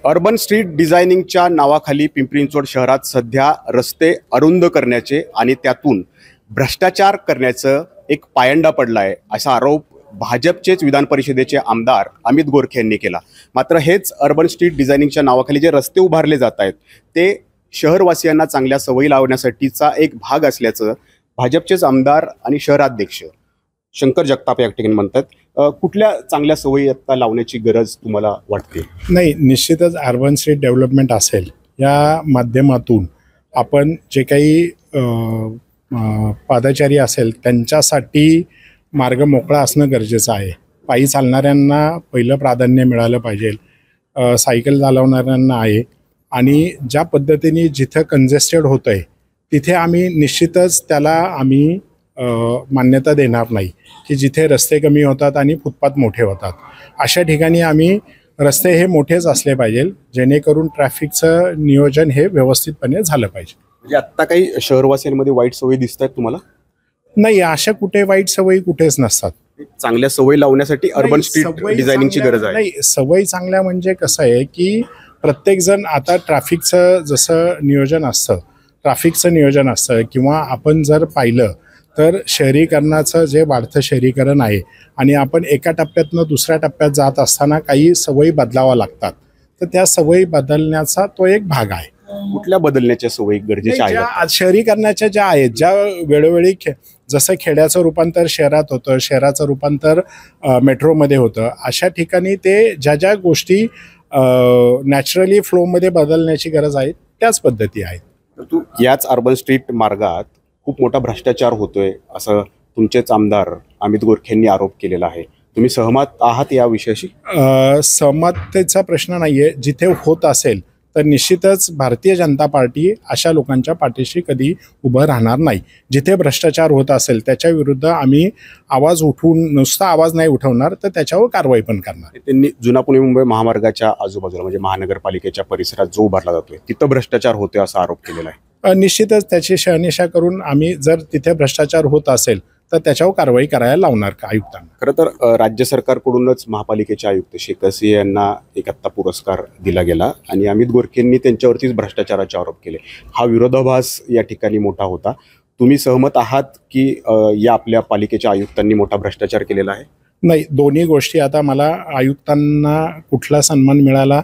Urban street डिझायनिंगच्या नावाखाली पिंपरी चिंचवड शहरात सध्या रस्ते अरुंद करण्याचे आणि त्यातून भ्रष्टाचार करण्याचं एक पायंडा पडला आहे असा आरोप भाजपचेच विधान परिषदेचे आमदार अमित गोरखे यांनी केला। मात्र हेच अर्बन स्ट्रीट डिझायनिंगच्या नावाखाली जे रस्ते उभारले जात आहेत ते शहरवासियांना चांगल्या सवयी लावण्यासाठीचा एक भाग असल्याचं भाजपचेच आमदार आणि शहराध्यक्ष शंकर जगताप या ठिकाणी म्हणतात। कुठल्या चांगल्या सवयी आता लावण्याची गरज तुम्हाला वाटते? नाही, निश्चितच अर्बन स्ट्रीट डेव्हलपमेंट असेल या माध्यमातून आपण जे काही पादचारी असेल त्यांच्यासाठी मार्ग मोकळा असणं गरजेचं आहे। पायी चालणाऱ्यांना पहिलं प्राधान्य मिळालं पाहिजे, सायकल चालवणाऱ्यांना आहे। आणि ज्या पद्धतीने जिथं कंजेस्टेड होतं आहे तिथे आम्ही निश्चितच त्याला आम्ही मान्यता देणार नाही की जिथे रस्ते कमी होतात आणि फुटपाथ मोठे होतात अशा ठिकाणी आम्ही रस्ते हे मोठेच असले पाहिजे जेणेकरून ट्रॅफिकचं नियोजन हे व्यवस्थितपणे झालं पाहिजे। म्हणजे आत्ता काही शहरवासियांमध्ये वाईट सवयी दिसत आहेत तुम्हाला? नाही, अशा कुठे वाईट सवयी कुठेच नसतात। चांगल्या सवयी लावण्यासाठी अर्बन स्ट्रीट डिझायनिंगची गरज आहे। नाही, सवयी चांगल्या म्हणजे कसं आहे की प्रत्येकजण आता ट्रॅफिकचं जसं नियोजन असतं किंवा आपण जर पाहिलं तर शहरीकरणाचं जे वाढतं शहरीकरण आहे आणि आपण एका टप्प्यातनं दुसऱ्या टप्प्यात जात असताना काही सवयी बदलाव्या लागतात, तर त्या सवयी बदलण्याचा तो एक भाग आहे। कुठल्या बदलण्याच्या सवयी गरजेच्या आहेत? शहरीकरणाच्या ज्या आहेत, ज्या वेळोवेळी जसं खेड्याचं रूपांतर शहरात होतं, शहराचं रूपांतर मेट्रोमध्ये होतं, अशा ठिकाणी ते ज्या गोष्टी नॅचरली फ्लोमध्ये बदलण्याची गरज आहे त्याच पद्धती आहेत। याच अर्बन स्ट्रीट मार्गात खूप मोठा भ्रष्टाचार होतोय असं तुमचेच आमदार अमित गोरखे यांनी आरोप केलेला आहे। तुम्ही सहमत आहात या विषयाशी? सहमतीचा प्रश्न नाहीये। जिथे होत असेल तर निश्चितच भारतीय जनता पार्टी अशा लोकांच्या पाठीशी कधी उभं राहणार नाही। जिथे भ्रष्टाचार होत असेल त्याच्या विरुद्ध आम्ही आवाज उठवून, नुसता आवाज नाही उठवणार तर त्याच्यावर कारवाई पण करणार। त्यांनी जुना पुणे मुंबई महामार्गाच्या आजूबाजूला म्हणजे महानगरपालिकेच्या परिसरात जो उभारला जातोय तिथं भ्रष्टाचार होतोय असा आरोप केलेला आहे। निश्चितच त्याची शहानिशा करून आम्ही जर तिथे भ्रष्टाचार होत असेल तर त्याच्यावर कारवाई करायला लावणार का आयुक्तांना। खरं तर राज्य सरकारकडूनच महापालिकेचे आयुक्त शेखसिंह यांना एक आत्ता पुरस्कार दिला गेला आणि अमित गोरखेंनी त्यांच्यावरतीच भ्रष्टाचाराचे आरोप केले। हा विरोधाभास या ठिकाणी मोठा होता। तुम्ही सहमत आहात की या आपल्या पालिकेच्या आयुक्तांनी मोठा भ्रष्टाचार केलेला आहे? नाही, दोन्ही गोष्टी। आता मला आयुक्तांना कुठला सन्मान मिळाला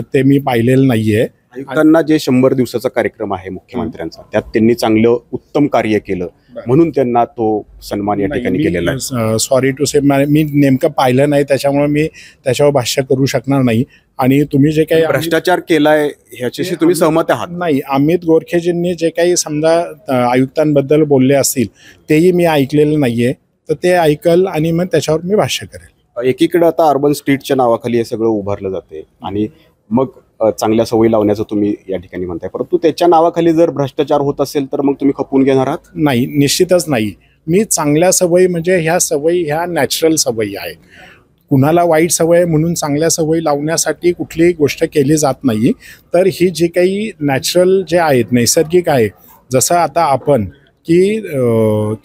ते मी पाहिलेलं नाहीये। आयुक्तांना जे 100 दिवसाचा कार्यक्रम आहे मुख्यमंत्र्यांचा त्यात त्यांनी चांगलं उत्तम कार्य केलं म्हणून त्यांना तो सन्मान या ठिकाणी केलेला आहे। सॉरी टू से, मी नेमकं पाहिलं नाही त्याच्यामुळे मी त्याच्यावर भाष्य करू शकणार नाही। आणि तुम्ही जे काही भ्रष्टाचार केलाय ह्याच्याशी तुम्ही सहमत आहात? नाही, अमित गोरखेजींनी जे काही समजा आयुक्तांबद्दल बोलले असतील तेही मी ऐकलेलं नाहीये, तर ते ऐकल आणि मग त्याच्यावर मी भाष्य करेल। एकीकडे आता अर्बन स्ट्रीटच्या नावाखाली हे सगळं उभारलं जाते आणि मग चांगल्या सवयी लावण्याचं तुम्ही या ठिकाणी म्हणताय, परंतु त्याच्या नावाखाली जर भ्रष्टाचार होत असेल तर मग तुम्ही खपवून घेणार आहात? नाही, निश्चितच नाही। मी चांगल्या सवयी म्हणजे ह्या सवयी ह्या नॅचरल सवयी आहेत। कुणाला वाईट सवय म्हणून चांगल्या सवयी लावण्यासाठी कुठलीही गोष्ट केली जात नाही। तर ही जी काही नॅचरल जे आहेत, नैसर्गिक आहे, जसं आता आपण की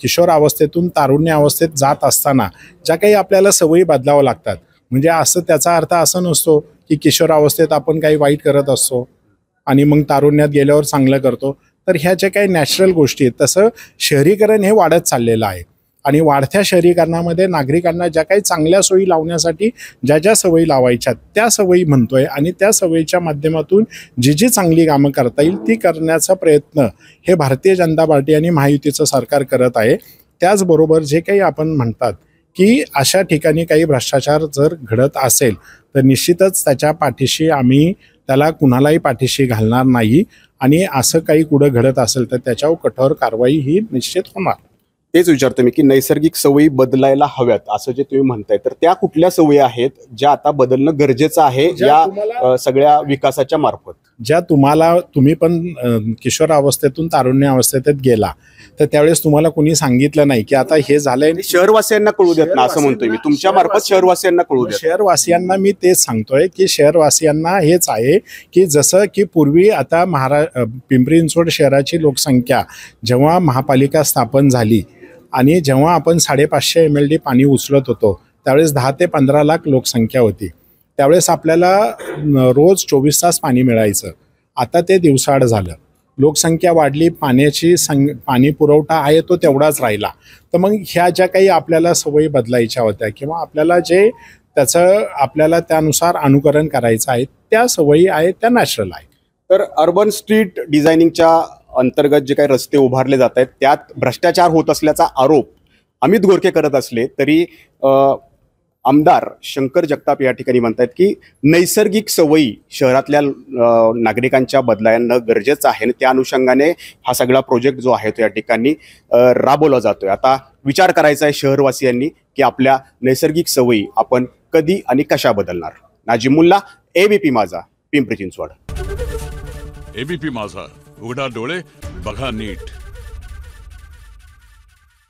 किशोर अवस्थेतून तारुण्य अवस्थेत जात असताना ज्या काही आपल्याला सवयी बदलाव्या लागतात, म्हणजे असं त्याचा अर्थ असं नसतो की किशोर अवस्थेत आपण काही वाईट करत असतो आणि मग तारुण्यात गेल्यावर चांगलं करतो। तर ह्या ज्या काही नॅचरल गोष्टी आहेत, तसं शहरीकरण हे वाढत चाललेलं आहे आणि वाढत्या शहरीकरणामध्ये नागरिकांना ज्या काही चांगल्या सोयी लावण्यासाठी ज्या सवयी लावायच्या त्या सवयी म्हणतोय आणि त्या सवयीच्या माध्यमातून जी चांगली कामं करता येईल ती करण्याचा प्रयत्न हे भारतीय जनता पार्टी आणि महायुतीचं सरकार करत आहे। त्याचबरोबर जे काही आपण म्हणतात की अशा ठिकाणी काही भ्रष्टाचार जर घडत असेल तर निश्चितच त्याच्या पाठीशी आम्ही त्याला कुणालाही पाठीशी घालणार नाही आणि असं काही कुठं घडत असेल तर त्याच्यावर कठोर कारवाई ही निश्चित होणार। तेच विचारतो मी की नैसर्गिक सवयी बदलायला हव्यात असं जे तुम्ही म्हणताय, तर त्या कुठल्या सवयी आहेत ज्या आता बदलणं गरजेचं आहे या सगळ्या विकासाच्या मार्फत? ज्या तुम्ही पण किशोर अवस्थेतून तारुण्य अवस्थेत गेला तर त्यावेळेस तुम्हाला कोणी सांगितलं नाही की आता हे झालंय, शहरवासियांना कळू देत ना असं म्हणतोय मी, तुमच्या मार्फत शहरवासियांना कळू देत। शहरवासियांना मी तेच सांगतोय की शहरवासियांना हेच आहे की जसं की पूर्वी आता पिंपरी चिंचवड शहराची लोकसंख्या जेव्हा महापालिका स्थापन झाली आणि जेव्हा आपण 550 MLD पाणी उचलत होतो त्यावेळेस 10 ते 15 लाख लोकसंख्या होती। त्यावेळेस आपल्याला रोज 24 तास पाणी मिळायचं. आता ते दिवसाआड झालं. लोकसंख्या वाढली, पाणी पुरवठा आहे तो तेवढाच राहिला. तर मग ह्या ज्या काही आपल्याला सवयी बदलायच्या होत्या किंवा आपल्याला जे त्याचं आपल्याला त्यानुसार अनुकरण करायचं आहे, त्या सवयी आहेत त्या नॅचरल आहेत. तर अर्बन स्ट्रीट डिझायनिंगच्या अंतर्गत जे काही रस्ते उभारले जात आहेत त्यात भ्रष्टाचार होत असल्याचा आरोप अमित गोरखे करत असले तरी आमदार शंकर जगताप या ठिकाणी म्हणतात की नैसर्गिक सवयी शहरातल्या नागरिकांच्या बदलायला गरजेचं आहे आणि त्या अनुषंगाने हा सगळा प्रोजेक्ट जो आहे तो या ठिकाणी राबवला जातोय. आता विचार करायचा आहे शहरवासियांनी की आपल्या नैसर्गिक सवयी आपण कधी आणि कशा बदलणार. नाजिम मुल्ला, एबीपी माझा, पिंपरी चिंचवड. एबीपी माझा, उघडा डोळे बघा नीट.